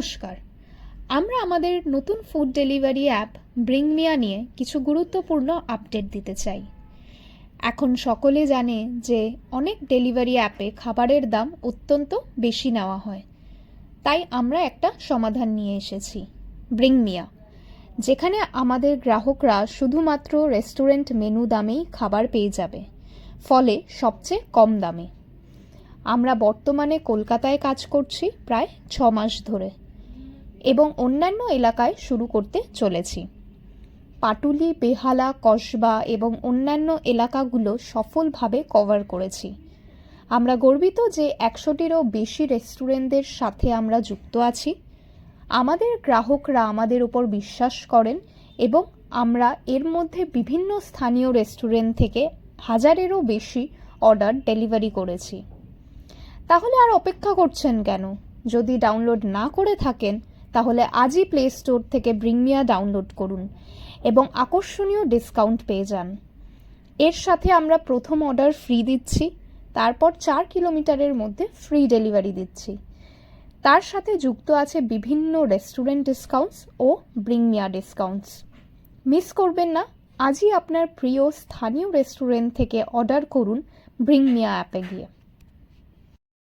নমস্কার। আমরা আমাদের নতুন ফুড ডেলিভারি অ্যাপ ব্রিংমিয়া নিয়ে কিছু গুরুত্বপূর্ণ আপডেট দিতে চাই। এখন সকলে জানে যে অনেক ডেলিভারি অ্যাপে খাবারের দাম অত্যন্ত বেশি নেওয়া হয়, তাই আমরা একটা সমাধান নিয়ে এসেছি ব্রিংমিয়া, যেখানে আমাদের গ্রাহকরা শুধুমাত্র রেস্টুরেন্ট মেনু দামেই খাবার পেয়ে যাবে, ফলে সবচেয়ে কম দামে। আমরা বর্তমানে কলকাতায় কাজ করছি প্রায় 6 মাস ধরে এবং অন্যান্য এলাকায় শুরু করতে চলেছি। পাটুলি, বেহালা, কসবা এবং অন্যান্য এলাকাগুলো সফলভাবে কভার করেছি। আমরা গর্বিত যে 100টিরও বেশি রেস্টুরেন্টদের সাথে আমরা যুক্ত আছি। আমাদের গ্রাহকরা আমাদের উপর বিশ্বাস করেন এবং আমরা এর মধ্যে বিভিন্ন স্থানীয় রেস্টুরেন্ট থেকে 1000-এরও বেশি অর্ডার ডেলিভারি করেছি। তাহলে আর অপেক্ষা করছেন কেন? যদি ডাউনলোড না করে থাকেন তাহলে আজই প্লে স্টোর থেকে ব্রিংমিয়া ডাউনলোড করুন এবং আকর্ষণীয় ডিসকাউন্ট পেয়ে যান। এর সাথে আমরা প্রথম অর্ডার ফ্রি দিচ্ছি, তারপর 4 কিলোমিটারের মধ্যে ফ্রি ডেলিভারি দিচ্ছি। তার সাথে যুক্ত আছে বিভিন্ন রেস্টুরেন্ট ডিসকাউন্টস ও ব্রিংমিয়া ডিসকাউন্টস। মিস করবেন না, আজই আপনার প্রিয় স্থানীয় রেস্টুরেন্ট থেকে অর্ডার করুন ব্রিংমিয়া অ্যাপে গিয়ে।